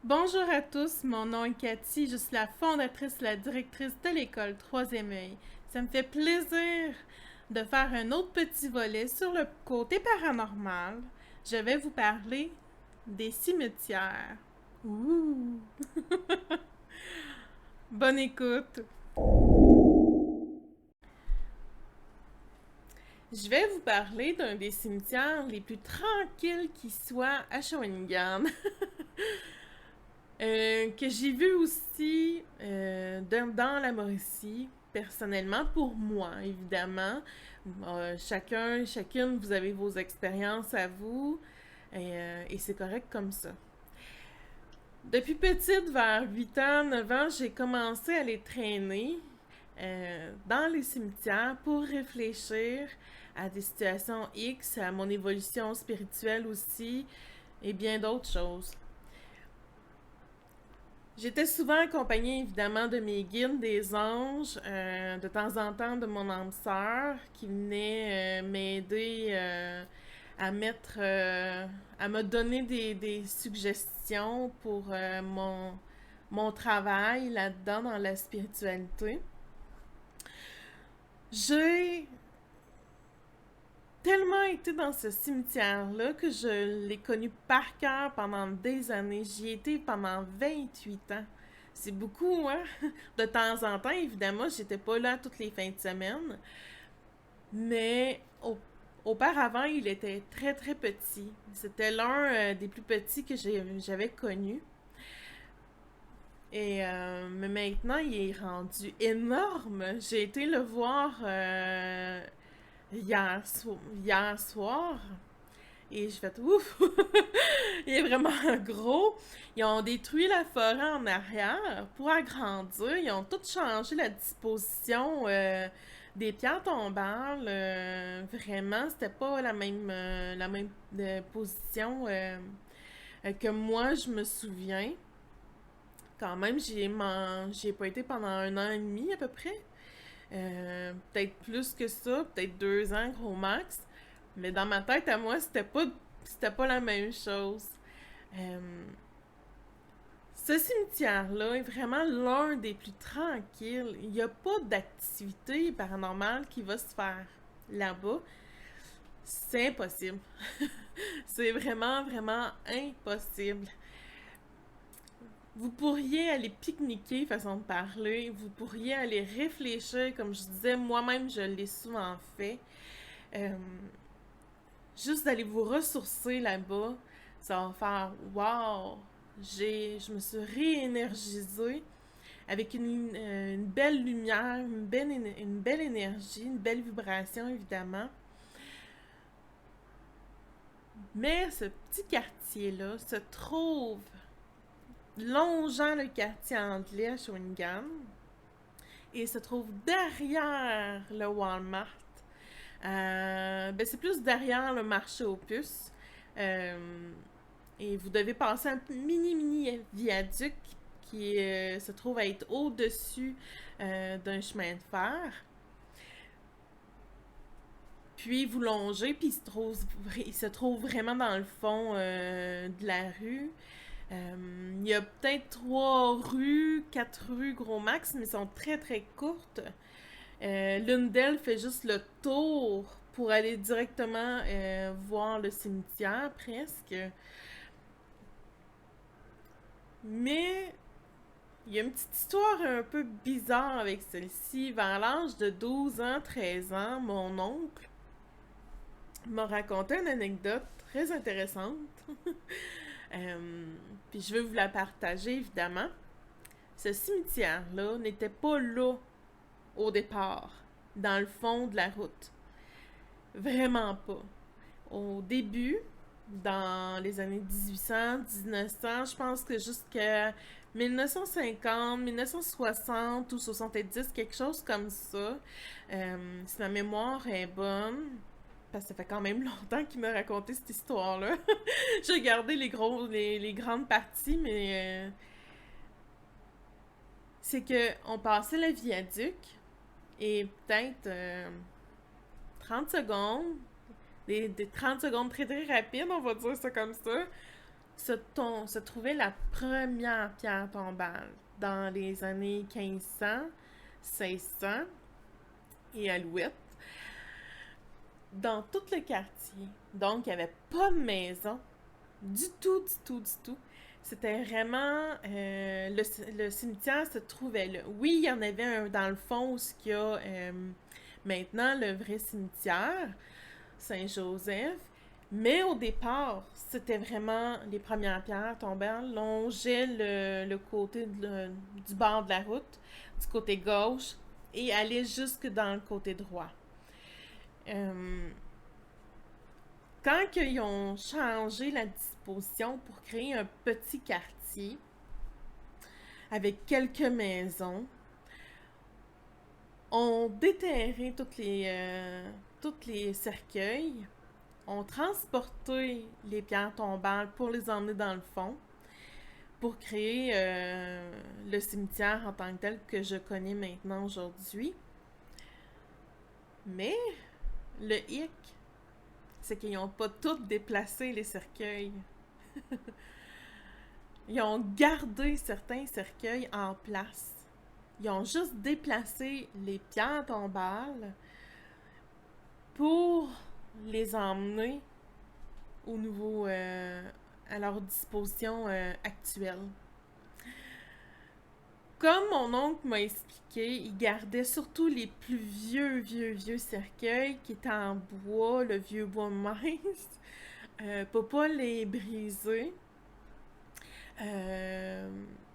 Bonjour à tous, mon nom est Cathy, je suis la fondatrice et la directrice de l'école Troisième œil. Ça me fait plaisir de faire un autre petit volet sur le côté paranormal. Je vais vous parler des cimetières. Ouh! Bonne écoute! Je vais vous parler d'un des cimetières les plus tranquilles qui soit à Shawinigan. Que j'ai vu aussi dans la Mauricie, personnellement, pour moi, évidemment. Chacune, vous avez vos expériences à vous, et c'est correct comme ça. Depuis petite, vers 8 ans, 9 ans, j'ai commencé à les traîner dans les cimetières pour réfléchir à des situations X, à mon évolution spirituelle aussi, et bien d'autres choses. J'étais souvent accompagnée évidemment de mes guides, des anges, de temps en temps de mon âme sœur qui venait m'aider à me donner des suggestions pour mon travail là-dedans dans la spiritualité. J'ai tellement été dans ce cimetière-là que je l'ai connu par cœur pendant des années. J'y ai été pendant 28 ans. C'est beaucoup, hein? De temps en temps, évidemment, j'étais pas là toutes les fins de semaine. Mais auparavant, il était très, très petit. C'était l'un des plus petits que j'avais connu. Mais maintenant, il est rendu énorme. J'ai été le voir hier soir. Et je fais ouf! Il est vraiment gros. Ils ont détruit la forêt en arrière pour agrandir. Ils ont tout changé la disposition des pierres tombales. Vraiment, c'était pas la même position que moi, je me souviens. Quand même, j'ai pas été pendant 1 an et demi à peu près. Peut-être plus que ça, peut-être 2 ans, gros max. Mais dans ma tête, à moi, c'était pas la même chose. Euh, Ce cimetière-là est vraiment l'un des plus tranquilles. Il n'y a pas d'activité paranormale qui va se faire là-bas. C'est impossible. C'est vraiment, vraiment impossible. Vous pourriez aller pique-niquer, façon de parler. Vous pourriez aller réfléchir, comme je disais, moi-même, je l'ai souvent fait. Euh, Juste d'aller vous ressourcer là-bas, ça va faire wow! Je me suis réénergisée avec une belle lumière, une belle énergie, une belle vibration évidemment. Mais ce petit quartier-là se trouve longeant le quartier anglais à Shawinigan et se trouve derrière le Walmart. C'est plus derrière le marché aux puces. Euh, et vous devez passer un mini viaduc qui se trouve à être au-dessus d'un chemin de fer. Puis vous longez, puis il se trouve vraiment dans le fond de la rue. Il y a peut-être 3 rues, 4 rues gros max, mais elles sont très très courtes. L'une d'elles fait juste le tour pour aller directement voir le cimetière presque. Mais il y a une petite histoire un peu bizarre avec celle-ci. Vers l'âge de 12 ans, 13 ans, mon oncle m'a raconté une anecdote très intéressante. Euh, Puis je veux vous la partager évidemment. Ce cimetière-là n'était pas là au départ, dans le fond de la route. Vraiment pas. Au début, dans les années 1800, 1900, je pense que jusqu'à 1950, 1960 ou 70, quelque chose comme ça. Si ma mémoire est bonne, parce que ça fait quand même longtemps qu'il m'a raconté cette histoire-là. J'ai regardé les grandes parties, mais c'est que on passait le viaduc et peut-être 30 secondes, des 30 secondes très très rapides, on va dire ça comme ça, se trouvait la première pierre tombale dans les années 1500, 1600 et Alouette, dans tout le quartier. Donc, il n'y avait pas de maison, du tout, du tout, du tout. C'était vraiment... le cimetière se trouvait là. Oui, il y en avait un dans le fond où il y a maintenant le vrai cimetière, Saint-Joseph. Mais au départ, c'était vraiment les premières pierres tombales longeaient le côté du bord de la route, du côté gauche, et allaient jusque dans le côté droit. Euh, Quand ils ont changé la disposition pour créer un petit quartier avec quelques maisons, on déterré toutes les cercueils, on transporté les pierres tombales pour les emmener dans le fond, pour créer le cimetière en tant que tel que je connais maintenant aujourd'hui. Mais le hic, c'est qu'ils n'ont pas toutes déplacé les cercueils. Ils ont gardé certains cercueils en place. Ils ont juste déplacé les pierres tombales pour les emmener au nouveau, à leur disposition actuelle. Comme mon oncle m'a expliqué, il gardait surtout les plus vieux cercueils qui étaient en bois, le vieux bois mince, pour pas les briser. Euh,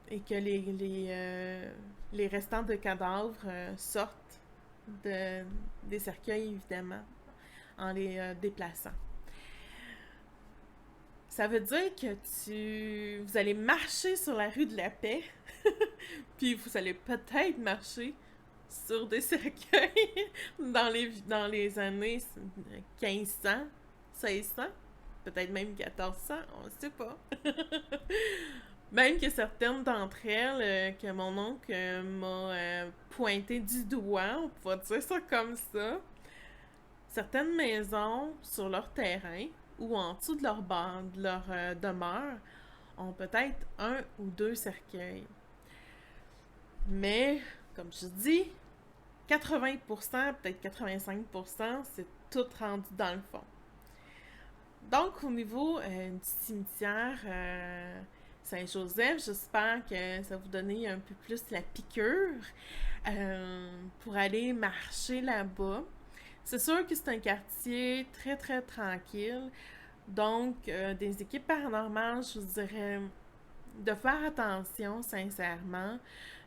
et que les restants de cadavres sortent des cercueils, évidemment, en les déplaçant. Ça veut dire que vous allez marcher sur la rue de la Paix, puis vous allez peut-être marcher sur des cercueils dans les années 1500, 1600, peut-être même 1400, on ne sait pas. Même que certaines d'entre elles, que mon oncle m'a pointé du doigt, on pourrait dire ça comme ça, certaines maisons sur leur terrain ou en dessous de de leur demeure ont peut-être un ou deux cercueils. Mais, comme je dis, 80%, peut-être 85%, c'est tout rendu dans le fond. Donc, au niveau du cimetière Saint-Joseph, j'espère que ça va vous donner un peu plus la piqûre pour aller marcher là-bas. C'est sûr que c'est un quartier très, très tranquille. Donc, des équipes paranormales, je vous dirais de faire attention, sincèrement.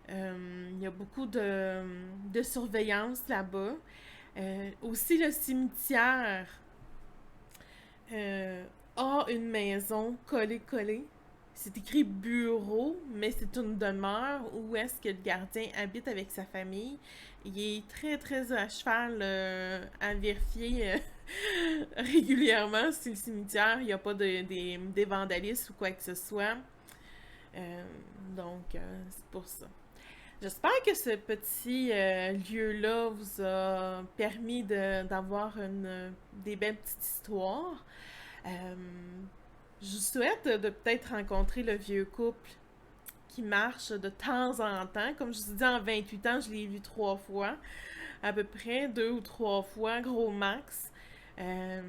Il y a beaucoup de surveillance là-bas. Aussi, le cimetière a une maison collée. C'est écrit bureau, mais c'est une demeure où est-ce que le gardien habite avec sa famille. Il est très, très à cheval à vérifier régulièrement si le cimetière, il n'y a pas des vandalismes ou quoi que ce soit. Donc, c'est pour ça. J'espère que ce petit lieu-là vous a permis d'avoir des belles petites histoires. Euh, je vous souhaite de peut-être rencontrer le vieux couple qui marche de temps en temps. Comme je vous dis, en 28 ans, je l'ai vu 3 fois, à peu près 2 ou 3 fois, gros max. Euh,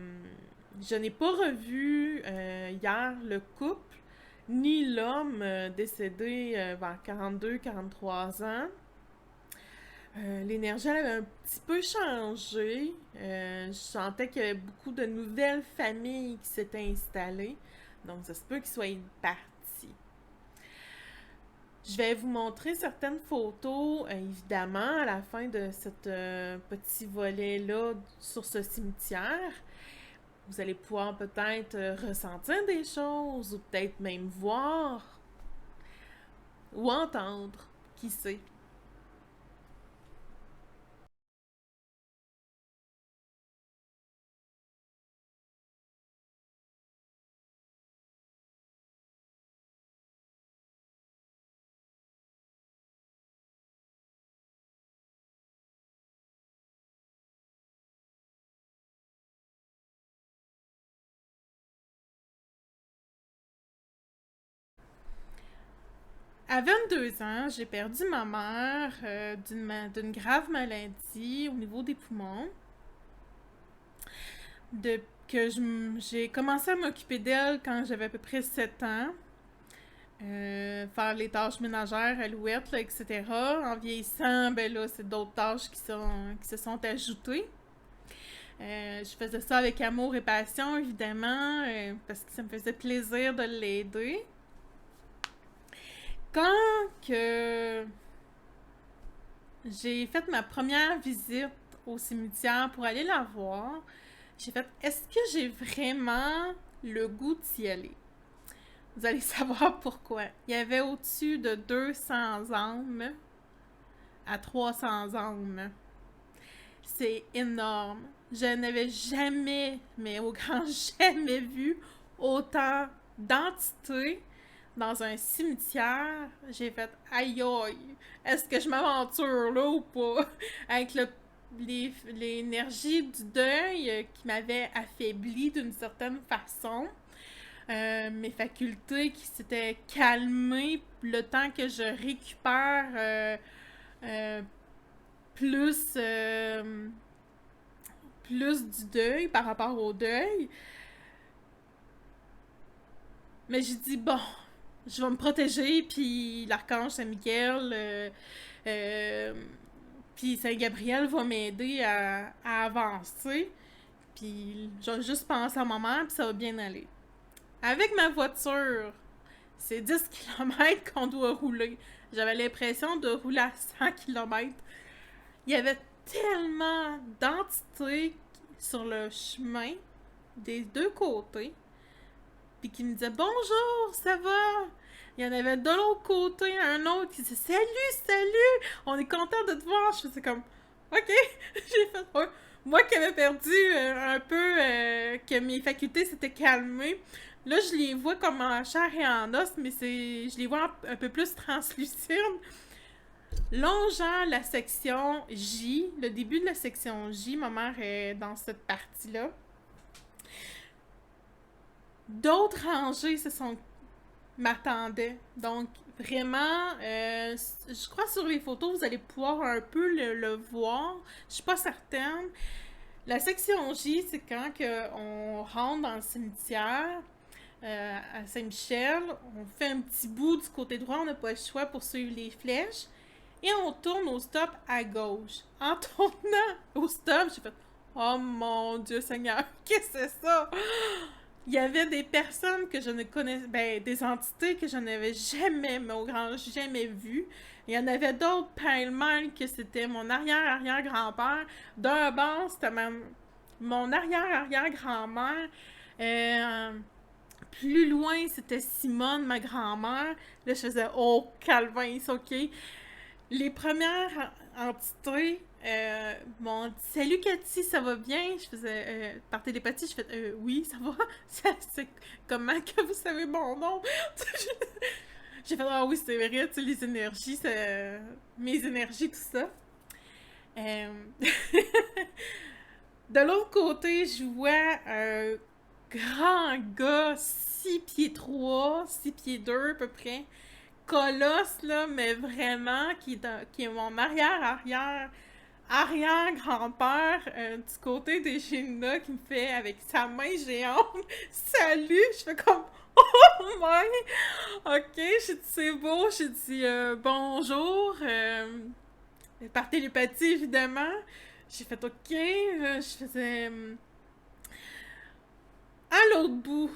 je n'ai pas revu hier le couple, ni l'homme décédé vers 42-43 ans. L'énergie avait un petit peu changé. Je sentais qu'il y avait beaucoup de nouvelles familles qui s'étaient installées. Donc, ça se peut qu'ils soient partis. Je vais vous montrer certaines photos, évidemment, à la fin de ce petit volet-là sur ce cimetière. Vous allez pouvoir peut-être ressentir des choses ou peut-être même voir ou entendre, qui sait. À 22 ans, j'ai perdu ma mère d'une grave maladie au niveau des poumons. J'ai commencé à m'occuper d'elle quand j'avais à peu près 7 ans. Faire les tâches ménagères, alouettes, là, etc. En vieillissant, ben là, c'est d'autres tâches qui se sont ajoutées. Je faisais ça avec amour et passion, évidemment, parce que ça me faisait plaisir de l'aider. Quand que j'ai fait ma première visite au cimetière pour aller la voir, j'ai fait, est-ce que j'ai vraiment le goût d'y aller? Vous allez savoir pourquoi. Il y avait au-dessus de 200 âmes à 300 âmes. C'est énorme. Je n'avais jamais, mais au grand jamais vu autant d'entités dans un cimetière. J'ai fait aïe aïe, est-ce que je m'aventure là ou pas? Avec l'énergie du deuil qui m'avait affaibli d'une certaine façon. Mes facultés qui s'étaient calmées le temps que je récupère plus, plus du deuil par rapport au deuil. Mais j'ai dit, bon, je vais me protéger, puis l'archange Saint-Michel, puis Saint-Gabriel va m'aider à avancer. Puis je vais juste penser à maman, puis ça va bien aller. Avec ma voiture, c'est 10 km qu'on doit rouler. J'avais l'impression de rouler à 100 km. Il y avait tellement d'entités sur le chemin des deux côtés. Puis qui me disaient bonjour, ça va? Il y en avait de l'autre côté un autre qui disait salut, on est content de te voir. Je faisais comme ok, j'ai fait ouais. Moi qui avais perdu un peu, que mes facultés s'étaient calmées. Là, je les vois comme en chair et en os, mais je les vois un peu plus translucides. Longeant la section J, le début de la section J, ma mère est dans cette partie-là. D'autres rangées m'attendaient. Donc, vraiment, je crois sur les photos, vous allez pouvoir un peu le voir. Je suis pas certaine. La section J, c'est quand on rentre dans le cimetière. À Saint-Michel, on fait un petit bout du côté droit, on n'a pas le choix pour suivre les flèches, et on tourne au stop à gauche. En tournant au stop, j'ai fait « Oh mon Dieu Seigneur, qu'est-ce que c'est ça? » Il y avait des personnes que je ne connaissais, des entités que je n'avais jamais, mais au grand jamais vues. Il y en avait d'autres pêle-mêle que c'était mon arrière-arrière-grand-père. D'un bord, c'était mon arrière-arrière-grand-mère. Plus loin, c'était Simone, ma grand-mère. Là, je faisais « Oh, Calvin, c'est OK. » Les premières entités m'ont dit « Salut Cathy, ça va bien? » Je faisais par télépathie, je fais oui, ça va. C'est comment que vous savez mon nom? J'ai fait « Ah oui, c'est vrai, tu sais, les énergies, mes énergies, tout ça. » De l'autre côté, je vois un grand gars, 6 pieds 3, 6 pieds 2 à peu près. Colosse, là, mais vraiment, qui est mon arrière-grand-père du côté des Géninas, qui me fait avec sa main géante « Salut! » Je fais comme « Oh my! » Ok, j'ai dit « C'est beau. » J'ai dit « Bonjour. » Par télépathie, évidemment. J'ai fait « Ok. » Je faisais... À l'autre bout,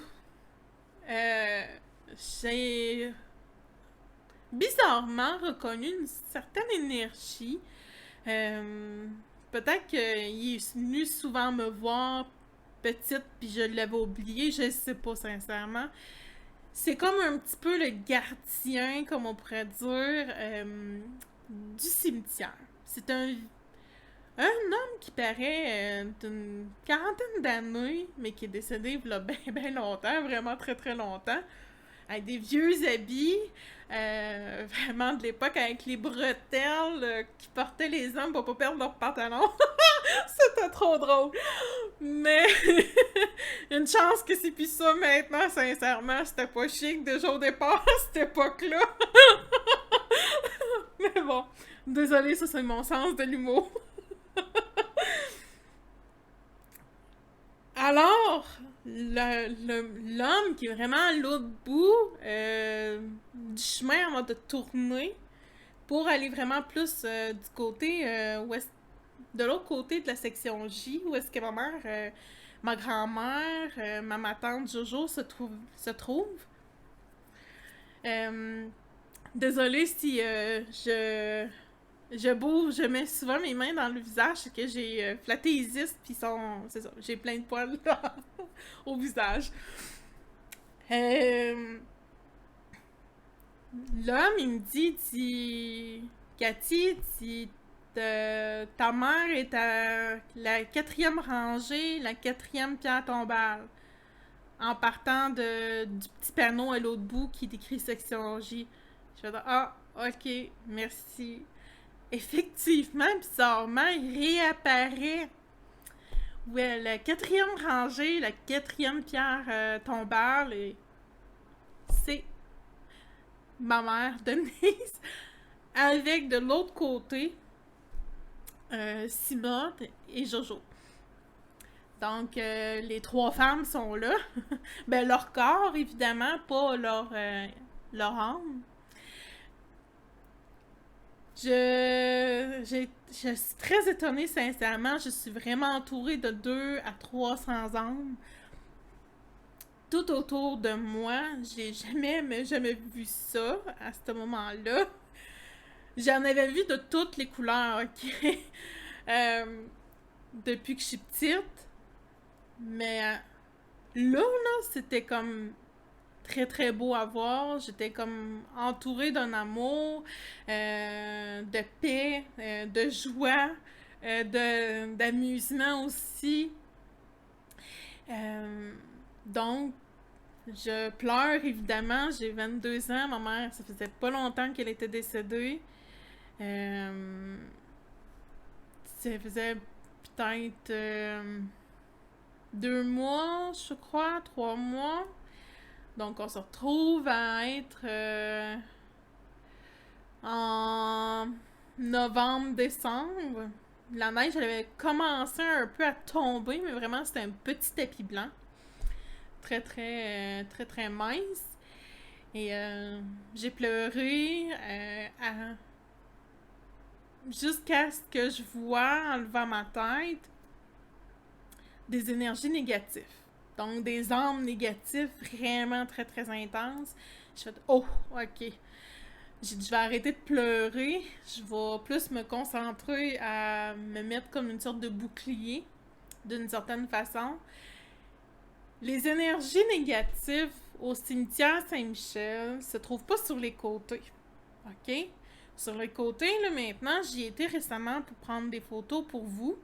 j'ai bizarrement reconnu une certaine énergie. Peut-être qu'il est venu souvent me voir petite puis je l'avais oublié, je sais pas sincèrement. C'est comme un petit peu le gardien, comme on pourrait dire, du cimetière. C'est un homme qui paraît d'une quarantaine d'années, mais qui est décédé il y a bien longtemps, vraiment très très longtemps, avec des vieux habits, vraiment de l'époque, avec les bretelles qui portaient les hommes pour pas perdre leurs pantalons. C'était trop drôle. Mais Une chance que c'est plus ça maintenant, sincèrement. C'était pas chic déjà au départ, à cette époque-là. Mais bon, désolé, ça c'est mon sens de l'humour. Alors, l'homme qui est vraiment à l'autre bout du chemin en mode de tourner pour aller vraiment plus du côté de l'autre côté de la section J, où est-ce que ma mère, ma grand-mère, ma tante Jojo se trouve. Euh, Désolée si je bouge, je mets souvent mes mains dans le visage, c'est que j'ai flatté les os, puis c'est ça, j'ai plein de poils là, au visage. Euh, L'homme, il me dit, Cathy, ta mère est à la quatrième rangée, la quatrième pierre tombale, en partant du petit panneau à l'autre bout qui décrit section J. Je fais ah, ok, merci. Effectivement, bizarrement, il réapparaît. Ouais, la quatrième rangée, la quatrième pierre tombale, et c'est ma mère, Denise, avec de l'autre côté, Simone et Jojo. Donc, les trois femmes sont là. Ben, leur corps, évidemment, pas leur âme. Je suis très étonnée, sincèrement. Je suis vraiment entourée de 200 à 300 âmes tout autour de moi. J'ai jamais vu ça à ce moment-là. J'en avais vu de toutes les couleurs, ok? Depuis que je suis petite. Mais là, c'était comme très très beau à voir. J'étais comme entourée d'un amour, de paix, de joie, d'amusement aussi. Donc, je pleure évidemment. J'ai 22 ans. Ma mère, ça faisait pas longtemps qu'elle était décédée. Ça faisait peut-être 2 mois, je crois, 3 mois. Donc, on se retrouve à être en novembre, décembre. La neige, elle avait commencé un peu à tomber, mais vraiment, c'était un petit tapis blanc. Très, très, très, très mince. Et j'ai pleuré jusqu'à ce que je vois, en levant ma tête, des énergies négatives. Donc, des âmes négatives vraiment très, très intenses. Je fais oh, ok. J'ai dit, je vais arrêter de pleurer. Je vais plus me concentrer à me mettre comme une sorte de bouclier, d'une certaine façon. Les énergies négatives au cimetière Saint-Michel se trouvent pas sur les côtés. OK? Sur les côtés, là, maintenant, j'y étais récemment pour prendre des photos pour vous.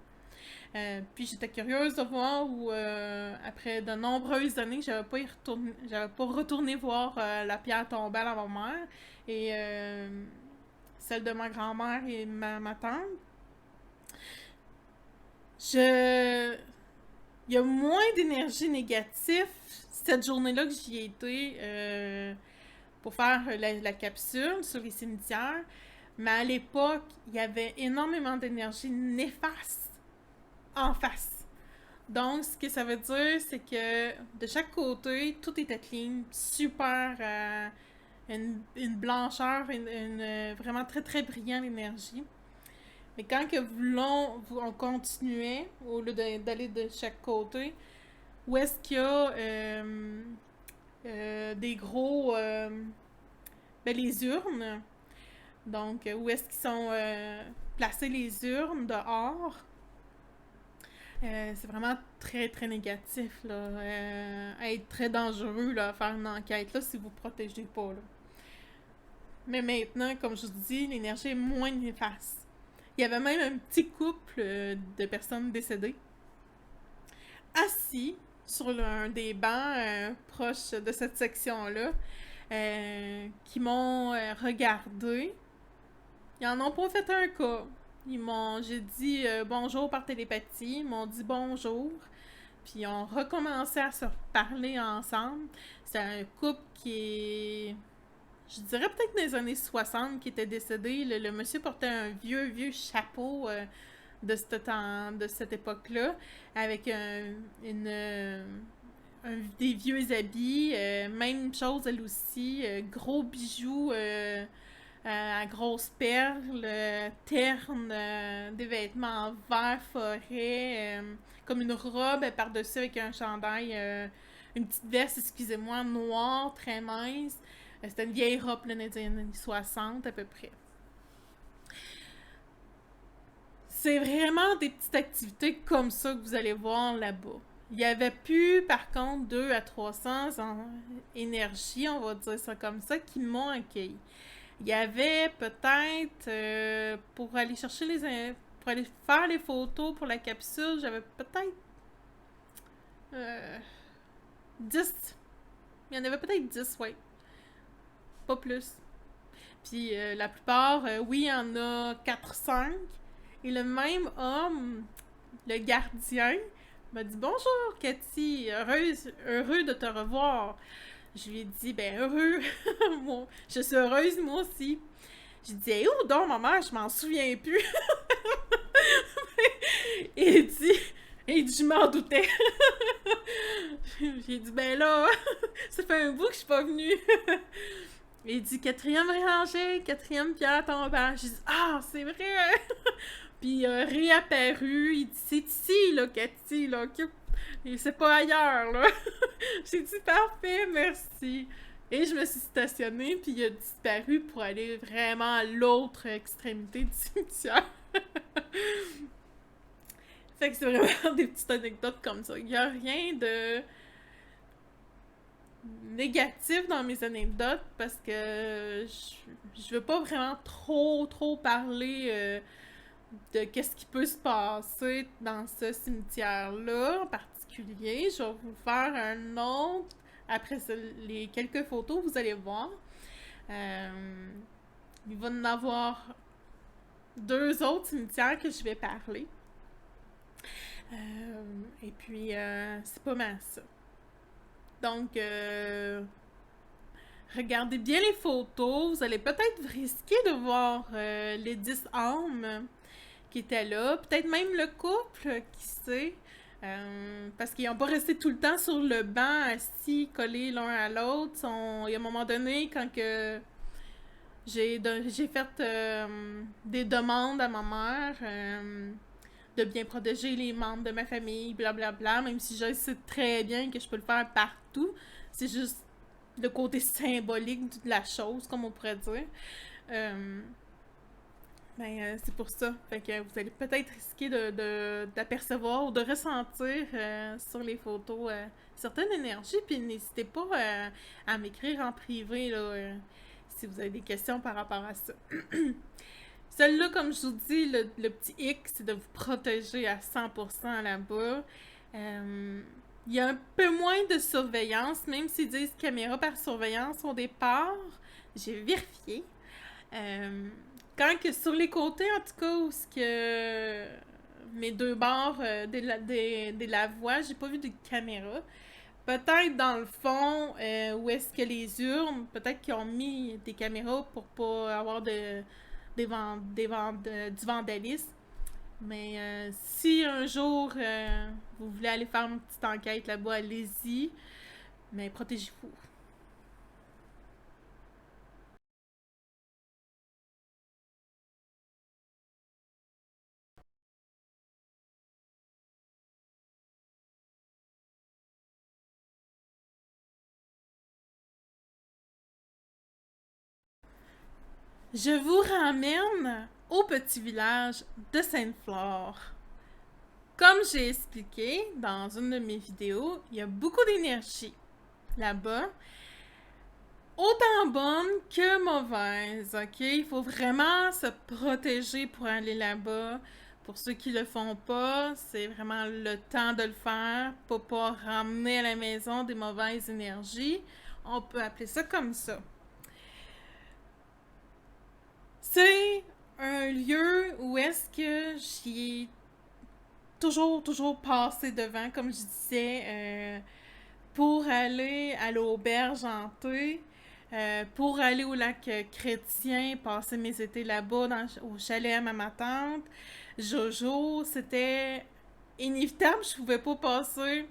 Puis j'étais curieuse de voir où, après de nombreuses années, j'avais pas retourné voir la pierre tombale à ma mère et celle de ma grand-mère et ma tante. Il y a moins d'énergie négative cette journée-là que j'y ai été pour faire la capsule sur les cimetières. Mais à l'époque, il y avait énormément d'énergie néfaste en face. Donc, ce que ça veut dire, c'est que de chaque côté, tout était clean, super, une blancheur, vraiment très très brillante énergie. Mais quand que on continuait, au lieu d'aller de chaque côté, où est-ce qu'il y a des gros, ben les urnes, donc où est-ce qu'ils sont placées les urnes dehors, c'est vraiment très très négatif là, être très dangereux là, à faire une enquête là si vous protégez pas là. Mais maintenant, comme je vous dis, l'énergie est moins néfaste. Il y avait même un petit couple de personnes décédées assis sur un des bancs proches de cette section-là qui m'ont regardé. Ils en ont pas fait un cas. J'ai dit bonjour par télépathie. Ils m'ont dit bonjour. puis ont recommencé à se parler ensemble. C'est un couple qui est, je dirais peut-être dans les années 60 qui était décédé. Le monsieur portait un vieux chapeau de ce temps, de cette époque-là, avec des vieux habits. Même chose, elle aussi, gros bijoux à grosses perles, ternes, des vêtements en vert forêt, comme une robe par-dessus avec un chandail, une petite veste, excusez-moi, noire, très mince. C'était une vieille robe là, des années 60 à peu près. C'est vraiment des petites activités comme ça que vous allez voir là-bas. Il y avait plus, par contre, 2 à 300 énergies, on va dire ça comme ça, qui m'ont accueilli. Il y avait peut-être, pour aller chercher pour aller faire les photos pour la capsule, j'avais peut-être euh, 10. Il y en avait peut-être 10, ouais. Pas plus. Puis la plupart, oui, il y en a 4-5. Et le même homme, le gardien, m'a dit bonjour Cathy, heureux de te revoir. Je lui ai dit ben heureux, moi, je suis heureuse moi aussi. J'ai dit hey, où donc maman, je m'en souviens plus. Et il dit je m'en doutais. J'ai dit ben là, ça fait un bout que je suis pas venue. Il dit quatrième rangée, quatrième pierre tombante. J'ai dit ah c'est vrai. Puis il a réapparu, il dit c'est ici là Cathy là, c'est pas ailleurs là. J'ai dit parfait, merci. Et je me suis stationnée, puis il a disparu pour aller vraiment à l'autre extrémité du cimetière. Fait que c'est vraiment des petites anecdotes comme ça. Il n'y a rien de négatif dans mes anecdotes parce que je veux pas vraiment trop parler de qu'est-ce qui peut se passer dans ce cimetière-là en particulier. Je vais vous faire un autre après les quelques photos, vous allez voir. Il va y en avoir 2 autres cimetières que je vais parler. Et puis, c'est pas mal ça. Donc, regardez bien les photos. Vous allez peut-être risquer de voir les 10 âmes qui étaient là. Peut-être même le couple, qui sait. Parce qu'ils n'ont pas resté tout le temps sur le banc, assis, collés l'un à l'autre. Il y a un moment donné, quand que j'ai fait des demandes à ma mère de bien protéger les membres de ma famille, blablabla, même si je sais très bien que je peux le faire partout. C'est juste le côté symbolique de la chose, comme on pourrait dire. C'est pour ça. Fait que vous allez peut-être risquer d'apercevoir ou de ressentir sur les photos certaines énergies. Puis n'hésitez pas à m'écrire en privé là, si vous avez des questions par rapport à ça. Celle-là, comme je vous dis, le petit hic, c'est de vous protéger à 100% là-bas. Il y a un peu moins de surveillance, même s'ils disent caméra par surveillance au départ. J'ai vérifié. Quand que sur les côtés, en tout cas, où ce que mes 2 bords des lavoies, j'ai pas vu de caméra. Peut-être dans le fond, où est-ce que les urnes, peut-être qu'ils ont mis des caméras pour pas avoir du vandalisme. Mais si un jour vous voulez aller faire une petite enquête là-bas, allez-y. Mais protégez-vous. Je vous ramène au petit village de Sainte-Flore. Comme j'ai expliqué dans une de mes vidéos, il y a beaucoup d'énergie là-bas. Autant bonne que mauvaise, ok? Il faut vraiment se protéger pour aller là-bas. Pour ceux qui le font pas, c'est vraiment le temps de le faire pour pas ramener à la maison des mauvaises énergies. On peut appeler ça comme ça. C'est un lieu où est-ce que j'y ai toujours passer devant, comme je disais, pour aller à l'auberge hantée, pour aller au lac Chrétien, passer mes étés là-bas au chalet à ma tante. Jojo, c'était inévitable, je pouvais pas passer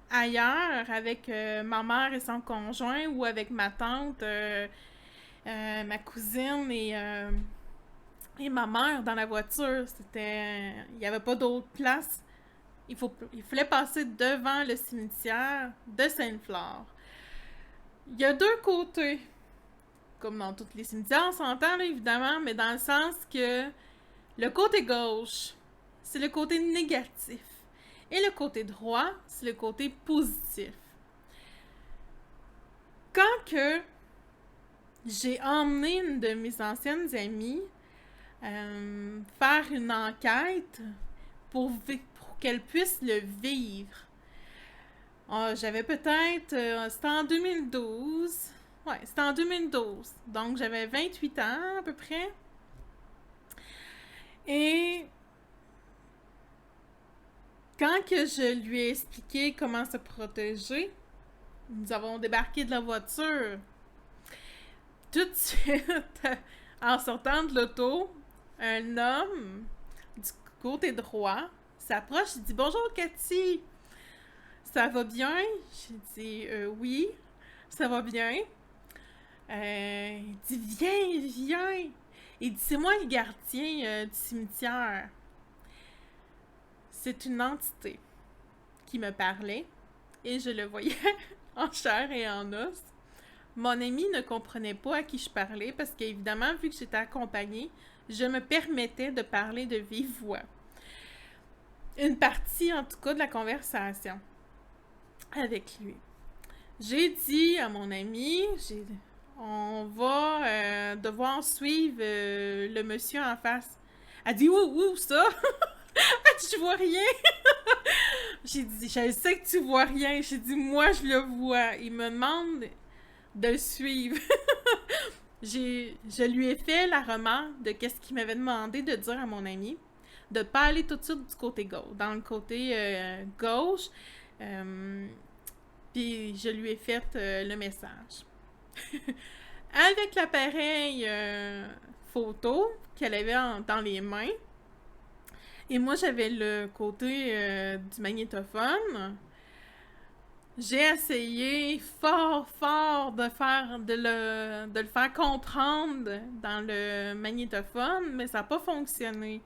ailleurs avec ma mère et son conjoint ou avec ma tante, ma cousine et ma mère dans la voiture. Il n'y avait pas d'autre place. Il fallait passer devant le cimetière de Sainte-Flore. Il y a deux côtés, comme dans tous les cimetières, on s'entend là, évidemment, mais dans le sens que le côté gauche, c'est le côté négatif. Et le côté droit, c'est le côté positif. Quand que j'ai emmené une de mes anciennes amies faire une enquête pour qu'elle puisse le vivre. J'avais peut-être... c'était en 2012. Ouais, c'était en 2012. Donc, j'avais 28 ans, à peu près. Et quand que je lui ai expliqué comment se protéger, nous avons débarqué de la voiture. Tout de suite, en sortant de l'auto, un homme du côté droit s'approche et dit « Bonjour Cathy, ça va bien? » J'ai dit « Oui, ça va bien. » Il dit « Viens. » Il dit « C'est moi le gardien du cimetière. » C'est une entité qui me parlait et je le voyais en chair et en os. Mon ami ne comprenait pas à qui je parlais parce qu'évidemment, vu que j'étais accompagnée, je me permettais de parler de vive voix. Une partie, en tout cas, de la conversation avec lui. J'ai dit à mon ami, on va devoir suivre le monsieur en face. Elle dit, où ça? Elle dit, je vois rien. J'ai dit, je sais que tu vois rien. J'ai dit, moi, je le vois. Il me demande de le suivre. Je lui ai fait la remarque de qu'est-ce qu'il m'avait demandé de dire à mon ami, de pas aller tout de suite du côté gauche, dans le côté gauche, puis je lui ai fait le message. Avec l'appareil photo qu'elle avait dans les mains, et moi j'avais le côté du magnétophone. J'ai essayé fort de le faire comprendre dans le magnétophone, mais ça n'a pas fonctionné.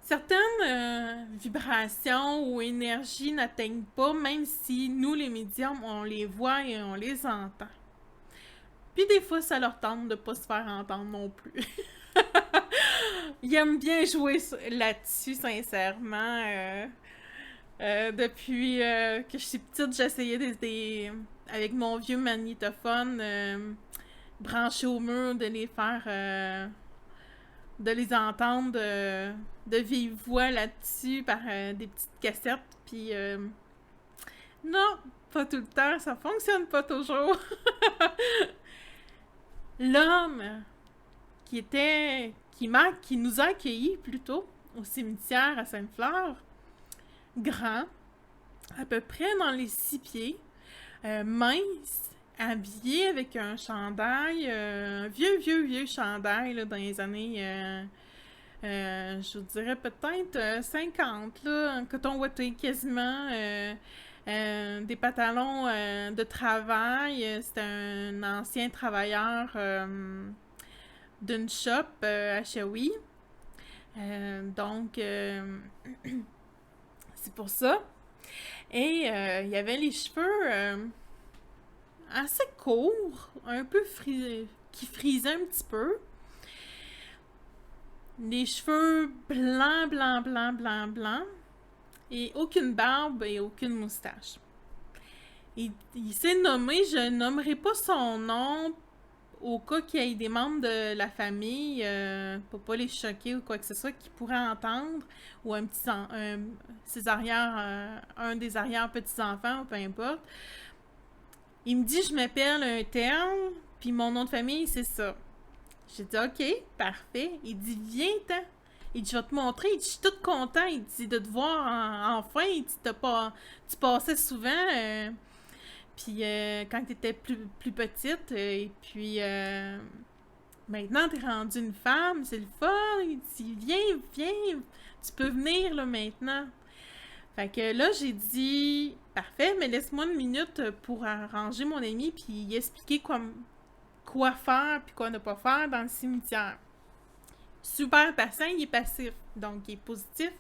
Certaines vibrations ou énergies n'atteignent pas, même si nous, les médiums, on les voit et on les entend. Puis des fois, ça leur tente de ne pas se faire entendre non plus. Ils aiment bien jouer là-dessus, sincèrement. Depuis que je suis petite, j'essayais avec mon vieux magnétophone branché au mur, de les faire, de les entendre de vive voix là-dessus par des petites cassettes. Puis non, pas tout le temps, ça fonctionne pas toujours. L'homme qui nous a accueillis plutôt au cimetière à Sainte-Flore, grand, à peu près dans les 6 pieds, mince, habillé avec un chandail, vieux chandail là, dans les années, je vous dirais peut-être 50, là, un coton ouaté quasiment, des pantalons de travail. C'était un ancien travailleur d'une shop à Shawi. Donc, c'est pour ça. Et il y avait les cheveux assez courts, un peu qui frisaient un petit peu. Les cheveux blancs. Et aucune barbe et aucune moustache. Il s'est nommé, je nommerai pas son nom au cas qu'il y ait des membres de la famille, pour pas les choquer ou quoi que ce soit, qui pourraient entendre, ou un des arrière-petits-enfants, ou peu importe. Il me dit, je m'appelle un tel, puis mon nom de famille, c'est ça. J'ai dit, OK, parfait. Il dit, viens-t'en. Il dit, je vais te montrer. Il dit, je suis tout content. Il dit, de te voir enfin. Il dit, tu passais souvent. Puis quand tu étais plus petite. Et puis maintenant, tu es rendue une femme. C'est le fun. Il dit, viens. Tu peux venir là maintenant. Fait que là, j'ai dit, parfait, mais laisse-moi une minute pour arranger mon ami puis expliquer quoi faire puis quoi ne pas faire dans le cimetière. Super patient, il est passif, donc il est positif,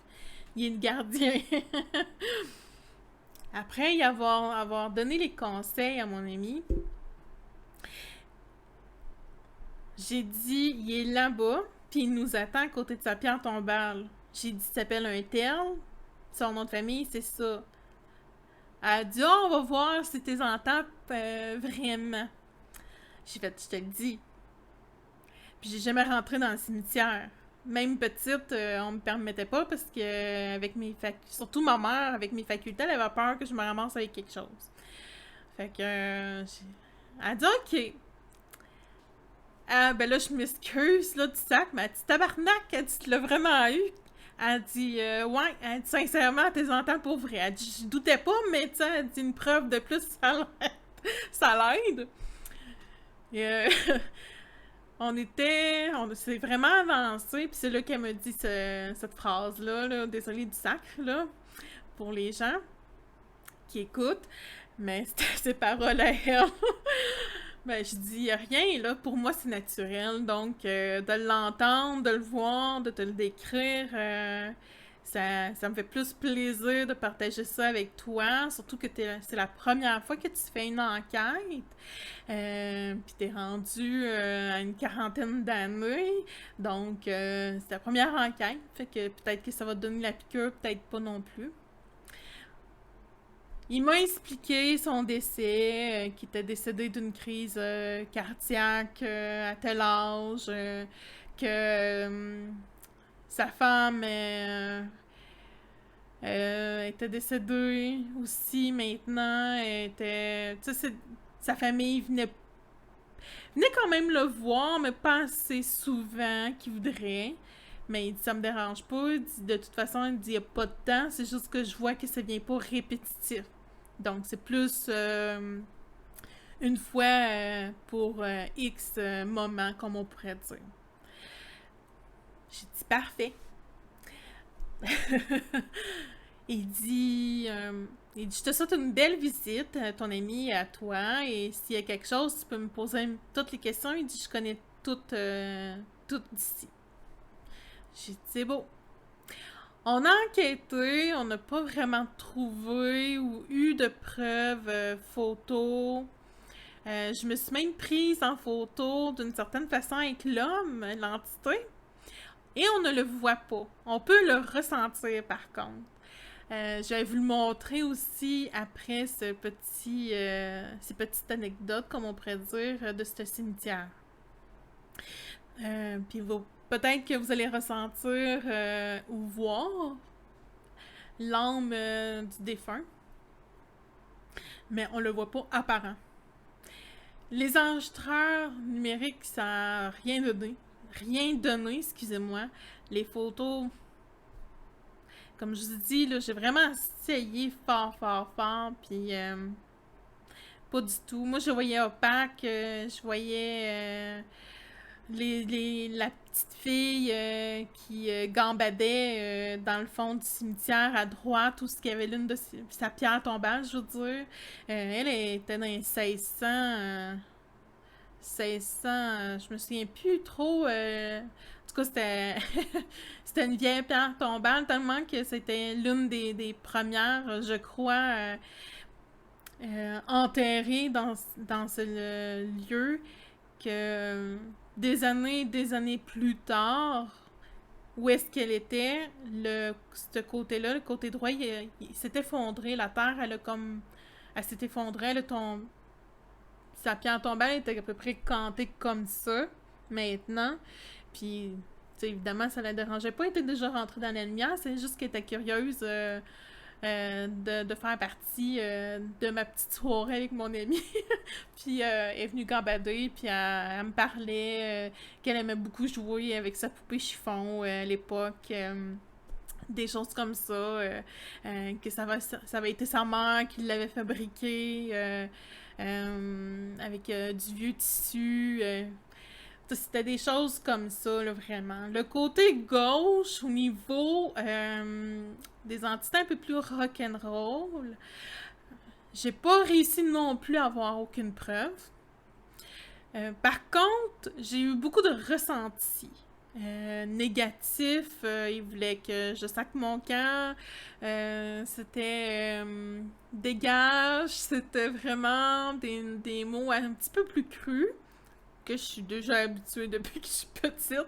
il est le gardien. Après avoir donné les conseils à mon ami, j'ai dit, il est là-bas, puis il nous attend à côté de sa pierre tombale. J'ai dit, il s'appelle un tel, son nom de famille, c'est ça. Elle a dit, oh, on va voir si t'es entends vraiment. J'ai fait, je te le dis. Puis j'ai jamais rentré dans le cimetière. Même petite, on me permettait pas parce que avec surtout ma mère, avec mes facultés, elle avait peur que je me ramasse avec quelque chose. Fait que elle a dit ok. Ah ben là je m'excuse là du sac, mais elle dit tabarnak, elle dit tu l'as vraiment eu. Elle dit ouais, elle dit sincèrement tes entends pour vrai. Elle dit je doutais pas, mais tu sais, elle dit une preuve de plus ça l'aide. Et on s'est vraiment avancé, puis c'est là qu'elle me dit cette phrase-là, là, désolée du sacre, là, pour les gens qui écoutent, mais c'était ses paroles à elle. Ben, je dis rien, là, pour moi c'est naturel, donc de l'entendre, de le voir, de te le décrire, ça me fait plus plaisir de partager ça avec toi, surtout que c'est la première fois que tu fais une enquête, puis t'es rendu à une quarantaine d'années, donc c'est ta première enquête, fait que peut-être que ça va te donner la piqûre, peut-être pas non plus. Il m'a expliqué son décès, qu'il était décédé d'une crise cardiaque à tel âge, que sa femme était décédée aussi maintenant. Sa famille venait quand même le voir, mais pas assez souvent qu'il voudrait. Mais il dit, ça me dérange pas. Il dit, de toute façon, il dit, il n'y a pas de temps. C'est juste que je vois que ça vient pas répétitif. Donc, c'est plus une fois pour X moments, comme on pourrait dire. J'ai dit, parfait. il dit, je te souhaite une belle visite, ton ami, à toi. Et s'il y a quelque chose, tu peux me poser toutes les questions. Il dit, je connais toutes d'ici. J'ai dit, c'est beau. On a enquêté, on n'a pas vraiment trouvé ou eu de preuves photos. Je me suis même prise en photo d'une certaine façon avec l'homme, l'entité, et on ne le voit pas. On peut le ressentir par contre. J'avais voulu montrer aussi après ces petites anecdotes, comme on pourrait dire, de ce cimetière. Puis peut-être que vous allez ressentir ou voir l'âme du défunt, mais on le voit pas apparent. Les enregistreurs numériques, ça n'a rien donné, excusez-moi. Les photos, comme je vous dis, là, j'ai vraiment essayé fort, puis pas du tout. Moi, je voyais opaque, je voyais la petite fille qui gambadait dans le fond du cimetière à droite, où il y avait l'une de sa pierre tombale, je veux dire. Elle était dans les 1600, je me souviens plus trop. En tout cas, c'était une vieille pierre tombale, tellement que c'était l'une des premières, je crois, enterrée dans ce lieu, que des années plus tard, où est-ce qu'elle était, ce côté-là, le côté droit, il s'est effondré, la terre, elle s'est effondrée, sa pierre tombale était à peu près cantée comme ça, maintenant, puis, tu sais, évidemment, ça la dérangeait pas, elle était déjà rentrée dans la lumière, c'est juste qu'elle était curieuse de faire partie de ma petite soirée avec mon amie. Puis elle est venue gambader, puis elle me parlait qu'elle aimait beaucoup jouer avec sa poupée chiffon à l'époque. Des choses comme ça, que ça avait été sa mère qui l'avait fabriqué avec du vieux tissu. C'était des choses comme ça, là, vraiment. Le côté gauche, au niveau des entités un peu plus rock'n'roll, j'ai pas réussi non plus à avoir aucune preuve. Par contre, j'ai eu beaucoup de ressentis. Négatifs, il voulait que je saque mon camp, c'était dégage, c'était vraiment des mots un petit peu plus crus que je suis déjà habituée depuis que je suis petite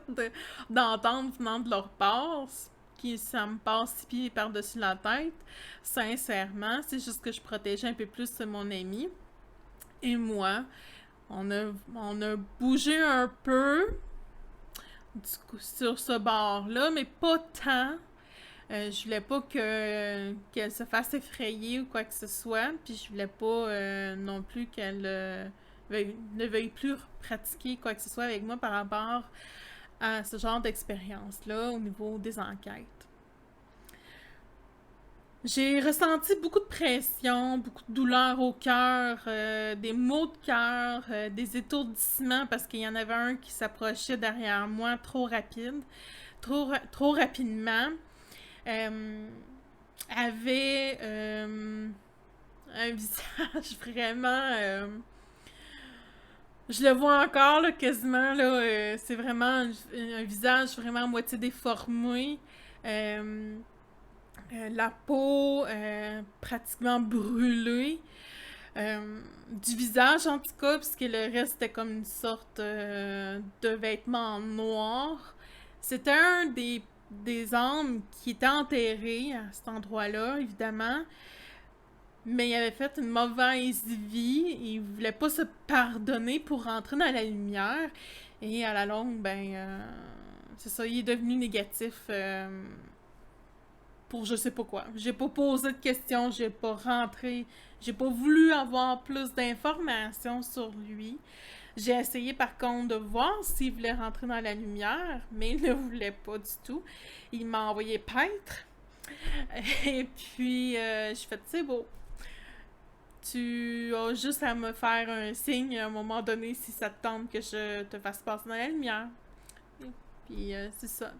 d'entendre venant de leur part, qui ça me passe 6 pieds par-dessus la tête. Sincèrement, c'est juste que je protégeais un peu plus mon ami. Et moi, on a bougé un peu du coup, sur ce bord-là, mais pas tant. Je voulais pas qu'elle se fasse effrayer ou quoi que ce soit, puis je voulais pas non plus qu'elle ne veuille plus pratiquer quoi que ce soit avec moi par rapport à ce genre d'expérience-là au niveau des enquêtes. J'ai ressenti beaucoup de pression, beaucoup de douleur au cœur, des maux de cœur, des étourdissements parce qu'il y en avait un qui s'approchait derrière moi trop rapide, trop rapidement. Avait un visage vraiment... je le vois encore, là, quasiment, là, c'est vraiment un visage vraiment à moitié déformé. La peau pratiquement brûlée. Du visage, en tout cas, puisque le reste était comme une sorte de vêtements noirs. C'était un des âmes qui était enterré à cet endroit-là, évidemment. Mais il avait fait une mauvaise vie. Il voulait pas se pardonner pour rentrer dans la lumière. Et à la longue, c'est ça, il est devenu négatif pour je sais pas quoi. J'ai pas posé de questions, j'ai pas rentré, j'ai pas voulu avoir plus d'informations sur lui. J'ai essayé par contre de voir s'il voulait rentrer dans la lumière, mais il ne voulait pas du tout. Il m'a envoyé paître. Et puis, j'ai fait, c'est beau. Tu as juste à me faire un signe à un moment donné si ça te tente que je te fasse passer dans la lumière. Et puis, c'est ça.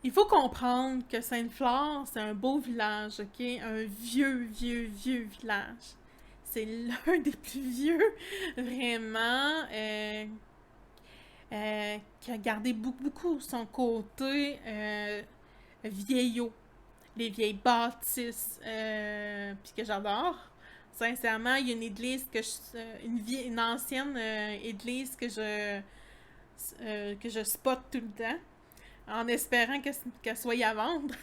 Il faut comprendre que Sainte-Flore, c'est un beau village, ok? Un vieux, vieux, vieux village. C'est l'un des plus vieux, vraiment, qui a gardé beaucoup, beaucoup son côté vieillot. Les vieilles bâtisses, puis que j'adore. Sincèrement, il y a une église une ancienne église que je spotte tout le temps, en espérant qu'elle soit à vendre.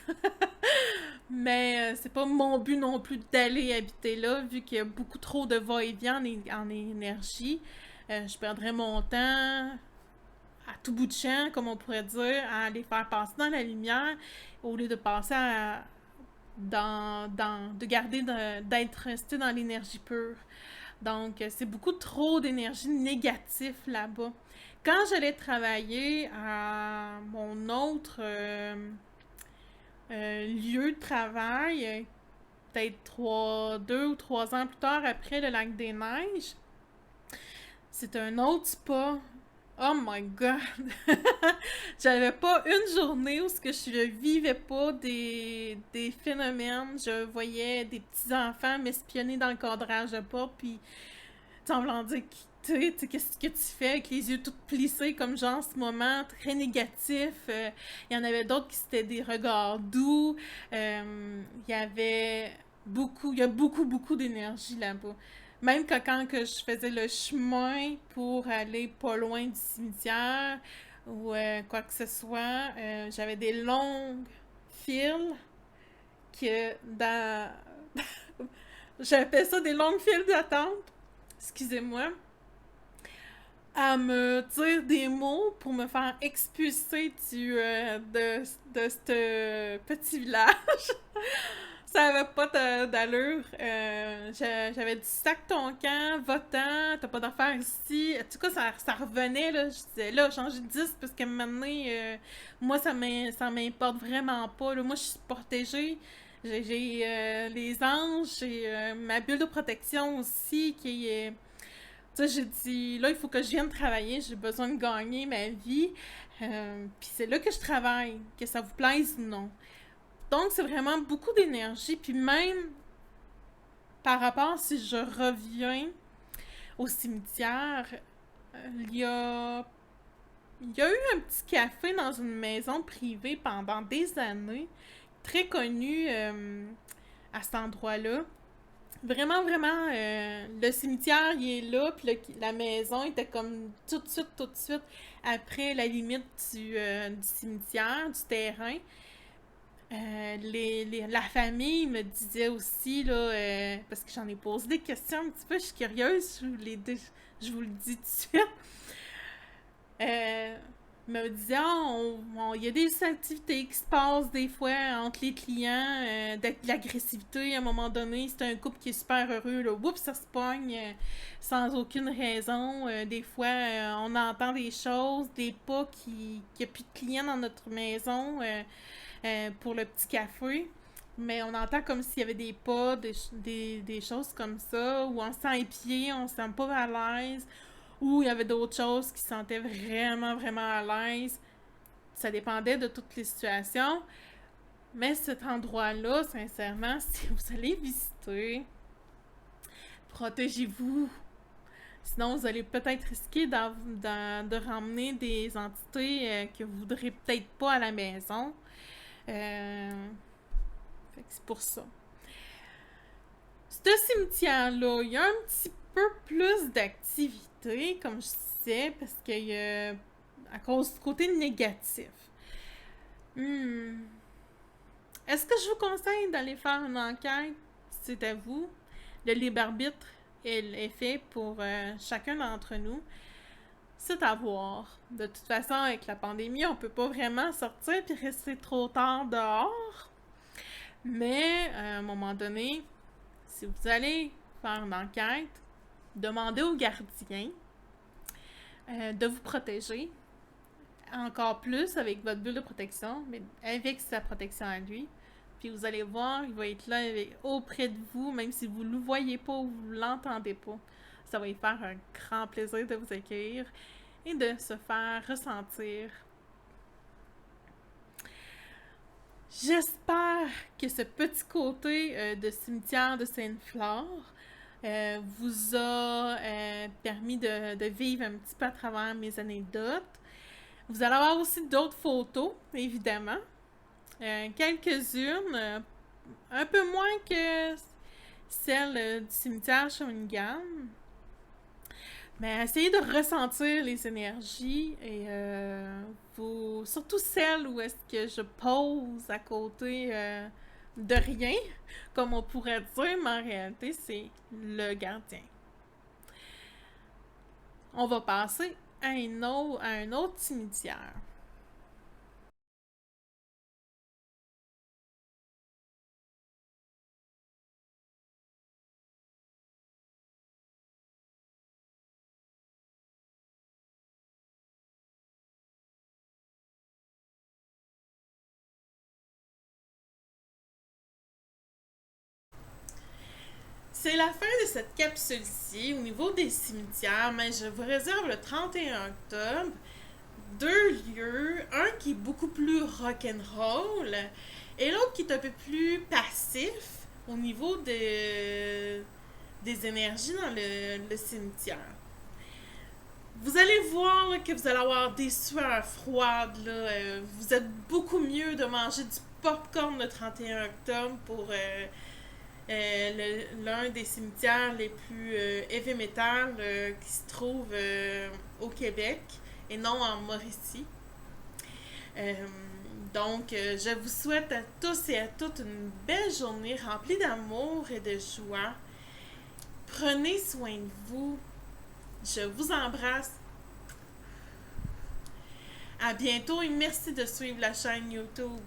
Mais c'est pas mon but non plus d'aller habiter là, vu qu'il y a beaucoup trop de va-et-vient en énergie. Je perdrais mon temps à tout bout de champ, comme on pourrait dire, à aller faire passer dans la lumière, au lieu de passer de garder, d'être resté dans l'énergie pure. Donc, c'est beaucoup trop d'énergie négative là-bas. Quand j'allais travailler à mon autre lieu de travail, peut-être 2 ou 3 ans plus tard, après le lac des Neiges, c'était un autre spa. Oh my god! J'avais pas une journée où je vivais pas des phénomènes. Je voyais des petits enfants m'espionner dans le cadrage de porte, puis en voulant dire tu sais, qu'est-ce que tu fais avec les yeux tout plissés comme genre en ce moment, très négatif. Il y en avait d'autres qui c'était des regards doux. Il y avait il y a beaucoup, beaucoup d'énergie là-bas. Même quand que je faisais le chemin pour aller pas loin du cimetière ou quoi que ce soit, j'avais des longues files que dans... J'appelle ça des longues files d'attente. Excusez-moi. à me dire des mots pour me faire expulser de ce petit village. Ça avait pas d'allure. J'avais dit sac ton camp, va-t'en, t'as pas d'affaires ici. En tout cas, ça revenait, là. Je disais là, changer de 10 parce que maintenant, moi, ça m'importe vraiment pas. Là. Moi, je suis protégée. J'ai les anges, j'ai ma bulle de protection aussi qui est. Tu sais, j'ai dit, là, il faut que je vienne travailler, j'ai besoin de gagner ma vie. Puis c'est là que je travaille, que ça vous plaise ou non. Donc, c'est vraiment beaucoup d'énergie. Puis même par rapport, si je reviens au cimetière, il y a, il y a eu un petit café dans une maison privée pendant des années, très connu à cet endroit-là. Vraiment, vraiment, le cimetière, il est là, puis la maison était comme tout de suite après la limite du cimetière, du terrain. La famille me disait aussi, là, parce que j'en ai posé des questions un petit peu, je suis curieuse, je vous le dis tout de suite. Euh, me disait, il y a des activités qui se passent des fois entre les clients, de l'agressivité à un moment donné. C'est un couple qui est super heureux, là, oups, ça se pogne sans aucune raison. Des fois, on entend des choses, des pas qu'il n'y a plus de clients dans notre maison. Pour le petit café. Mais on entend comme s'il y avait des pas, des choses comme ça, où on se sent épié, on se sent pas à l'aise, ou il y avait d'autres choses qui se sentaient vraiment, vraiment à l'aise. Ça dépendait de toutes les situations. Mais cet endroit-là, sincèrement, si vous allez visiter, protégez-vous. Sinon, vous allez peut-être risquer de ramener des entités que vous voudrez peut-être pas à la maison. Fait que c'est pour ça. Ce cimetière-là, il y a un petit peu plus d'activité, comme je disais, parce qu'il y a à cause du côté négatif. Hmm. Est-ce que je vous conseille d'aller faire une enquête? C'est à vous. Le libre arbitre est fait pour chacun d'entre nous. C'est à voir. De toute façon, avec la pandémie, on peut pas vraiment sortir puis rester trop tard dehors. Mais à un moment donné, si vous allez faire une enquête, demandez au gardien de vous protéger encore plus avec votre bulle de protection, mais avec sa protection à lui. Puis vous allez voir, il va être là auprès de vous, même si vous ne le voyez pas ou vous ne l'entendez pas. Ça va lui faire un grand plaisir de vous accueillir et de se faire ressentir. J'espère que ce petit côté de cimetière de Sainte-Flore vous a permis de vivre un petit peu à travers mes anecdotes. Vous allez avoir aussi d'autres photos, évidemment. Quelques-unes, un peu moins que celle du cimetière Shawinigan. Mais essayez de ressentir les énergies et surtout celles où est-ce que je pose à côté de rien, comme on pourrait dire, mais en réalité, c'est le gardien. On va passer à un autre cimetière. C'est la fin de cette capsule-ci au niveau des cimetières, mais je vous réserve le 31 octobre deux lieux, un qui est beaucoup plus rock'n'roll et l'autre qui est un peu plus passif au niveau des énergies dans le cimetière. Vous allez voir là, que vous allez avoir des sueurs froides. Là, vous êtes beaucoup mieux de manger du popcorn le 31 octobre pour l'un des cimetières les plus heavy metal qui se trouve au Québec et non en Mauricie. Euh, donc, je vous souhaite à tous et à toutes une belle journée remplie d'amour et de joie. Prenez soin de vous. Je vous embrasse. À bientôt et merci de suivre la chaîne YouTube.